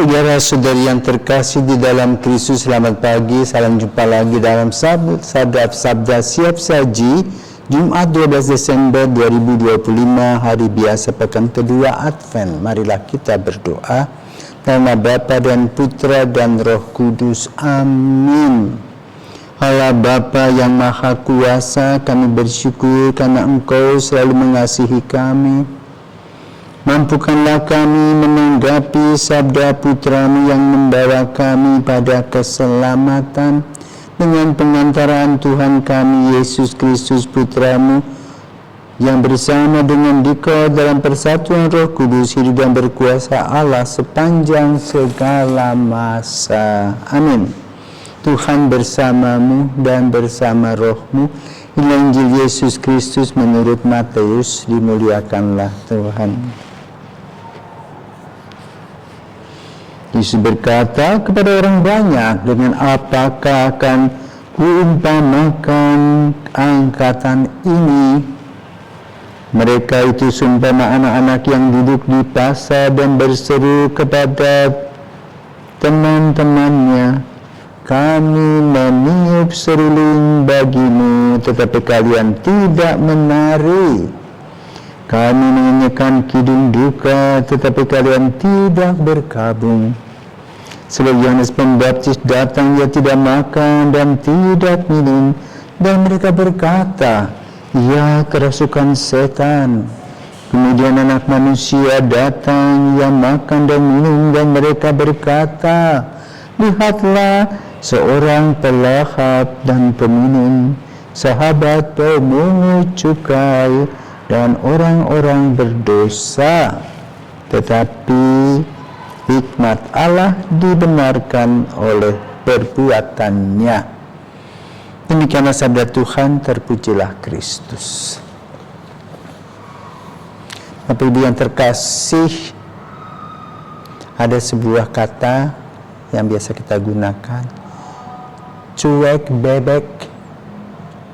Saudara-saudari yang terkasih di dalam Kristus, selamat pagi. Salam jumpa lagi dalam Sabda Siap Saji, Jumat 12 Desember 2025, hari biasa pekan kedua Advent. Marilah kita berdoa. Nama Bapa dan Putra dan Roh Kudus. Amin. Allah Bapa yang Maha Kuasa, kami bersyukur karena Engkau selalu mengasihi kami. Mampukanlah kami menanggapi sabda Putra-Mu yang membawa kami pada keselamatan dengan pengantaran Tuhan kami Yesus Kristus Putra-Mu yang bersama dengan Dikau dalam persatuan Roh Kudus hidup dan berkuasa Allah sepanjang segala masa. Amin. Tuhan bersamamu dan bersama Roh-Mu. Inilah Injil Yesus Kristus menurut Matius. Dimuliakanlah Tuhan. Yesus berkata kepada orang banyak, dengan apakah akan kuumpamakan angkatan ini? Mereka itu seumpama anak-anak yang duduk di pasar dan berseru kepada teman-temannya, kami meniup seruling bagimu, tetapi kalian tidak menari. Kami menyanyikan kidung duka, tetapi kalian tidak berkabung. Sebab Yohanes Pembaptis datang, ia tidak makan dan tidak minum, dan mereka berkata, ia kerasukan setan. Kemudian Anak Manusia datang, ia makan dan minum, dan mereka berkata, lihatlah seorang pelahap dan peminum, sahabat pemungut cukai dan orang-orang berdosa, tetapi hikmat Allah dibenarkan oleh perbuatannya. Demikianlah sabda Tuhan, terpujilah Kristus. Bapak Ibu yang terkasih, ada sebuah kata yang biasa kita gunakan, cuek bebek,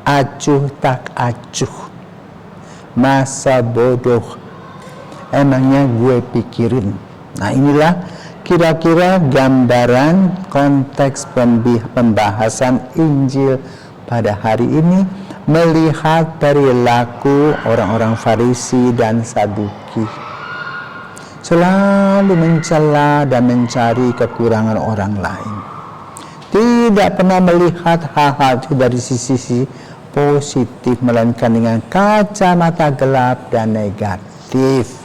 acuh tak acuh. Masa bodoh, emangnya gue pikirin. Nah, inilah kira-kira gambaran konteks pembahasan Injil pada hari ini, melihat perilaku orang-orang Farisi dan Saduki. Selalu mencela dan mencari kekurangan orang lain. Tidak pernah melihat hal-hal itu dari sisi positif, melainkan dengan kacamata gelap dan negatif.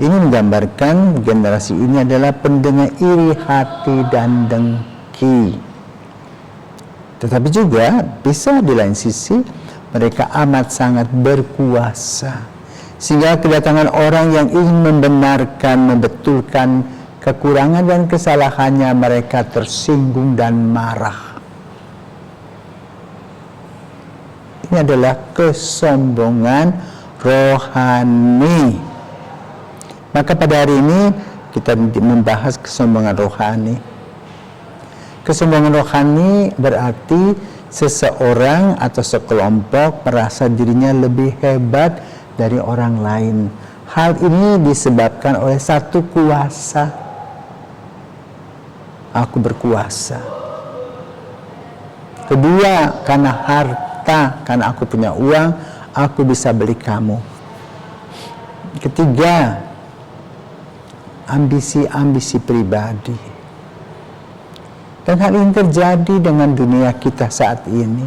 Ini menggambarkan generasi ini adalah pendengar iri hati dan dengki. Tetapi juga bisa di lain sisi mereka amat sangat berkuasa, sehingga kedatangan orang yang ingin membenarkan, membetulkan kekurangan dan kesalahannya, mereka tersinggung dan marah. Ini adalah kesombongan rohani. Maka pada hari ini kita membahas kesombongan rohani. Kesombongan rohani berarti seseorang atau sekelompok merasa dirinya lebih hebat dari orang lain. Hal ini disebabkan oleh satu kuasa. Aku berkuasa. Kedua, karena harta, karena aku punya uang, aku bisa beli kamu. Ketiga, ambisi-ambisi pribadi. Dan hal ini terjadi dengan dunia kita saat ini.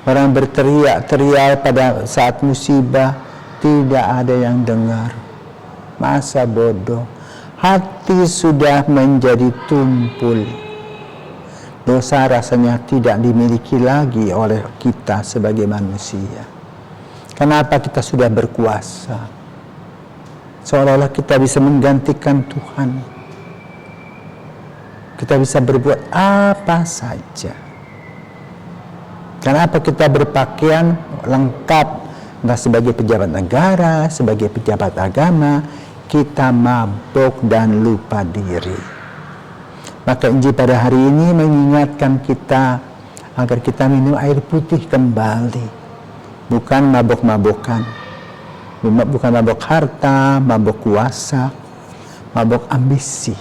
Orang berteriak-teriak pada saat musibah, tidak ada yang dengar. Masa bodoh. Hati sudah menjadi tumpul. Dosa rasanya tidak dimiliki lagi oleh kita sebagai manusia. Kenapa kita sudah berkuasa? Seolah-olah kita bisa menggantikan Tuhan. Kita bisa berbuat apa saja. Kenapa kita berpakaian lengkap, entah sebagai pejabat negara, sebagai pejabat agama, kita mabuk dan lupa diri. Maka Injil pada hari ini mengingatkan kita agar kita minum air putih kembali. Bukan mabuk-mabukan. Bukan mabuk harta, mabuk kuasa. mabuk ambisi,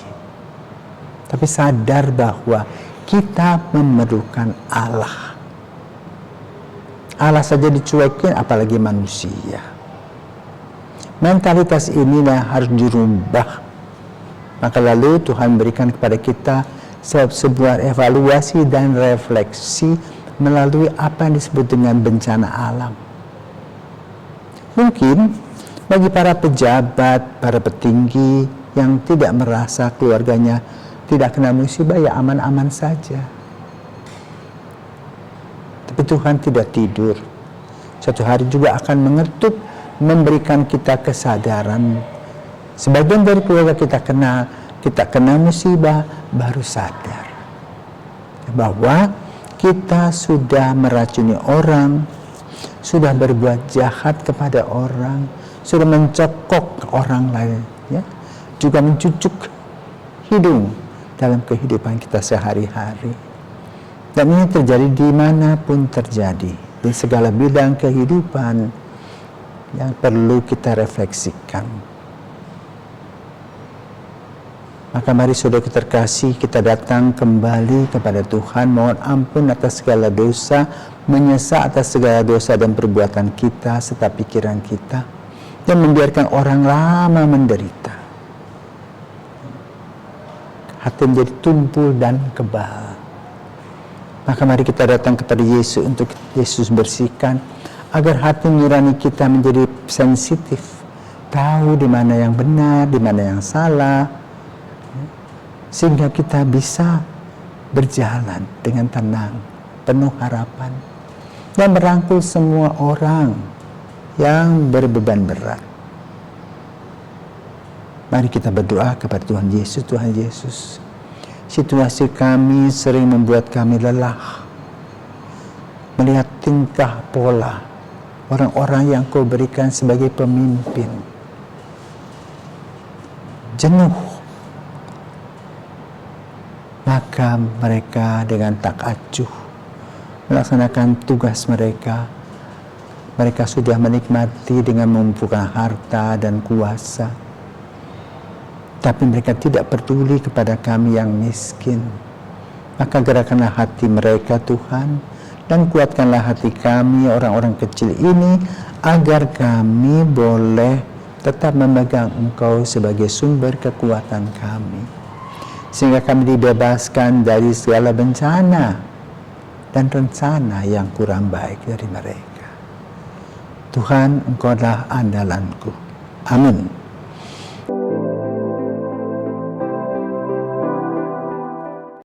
tapi sadar bahwa kita memerlukan Allah. Allah saja dicuekin, apalagi manusia. Mentalitas inilah harus dirubah. Maka lalu Tuhan berikan kepada kita sebuah evaluasi dan refleksi melalui apa yang disebut dengan bencana alam. Mungkin bagi para pejabat, para petinggi yang tidak merasa keluarganya tidak kena musibah, ya aman-aman saja. Tapi Tuhan tidak tidur. Suatu hari juga akan mengetuk, memberikan kita kesadaran. Sebagian dari keluarga kita kena musibah, baru sadar bahwa kita sudah meracuni orang, sudah berbuat jahat kepada orang, sudah mencokok orang lain, ya, juga mencucuk hidung dalam kehidupan kita sehari-hari. Dan ini terjadi dimanapun terjadi, di segala bidang kehidupan yang perlu kita refleksikan. Maka mari saudara terkasih, kita datang kembali kepada Tuhan, mohon ampun atas segala dosa, menyesal atas segala dosa dan perbuatan kita serta pikiran kita, dan membiarkan orang lama menderita. Hati menjadi tumpul dan kebal. Maka mari kita datang kepada Yesus untuk Yesus bersihkan, agar hati nurani kita menjadi sensitif, tahu di mana yang benar, di mana yang salah, sehingga kita bisa berjalan dengan tenang, penuh harapan, dan merangkul semua orang yang berbeban berat. Mari kita berdoa kepada Tuhan Yesus. Tuhan Yesus, situasi kami sering membuat kami lelah melihat tingkah pola orang-orang yang Kau berikan sebagai pemimpin. Jenuh. Maka mereka dengan tak acuh melaksanakan tugas mereka. Mereka sudah menikmati dengan mengumpulkan harta dan kuasa, tapi mereka tidak peduli kepada kami yang miskin. Maka gerakanlah hati mereka Tuhan, dan kuatkanlah hati kami orang-orang kecil ini, agar kami boleh tetap memegang Engkau sebagai sumber kekuatan kami, sehingga kami dibebaskan dari segala bencana dan rencana yang kurang baik dari mereka. Tuhan, Engkau adalah andalanku. Amin.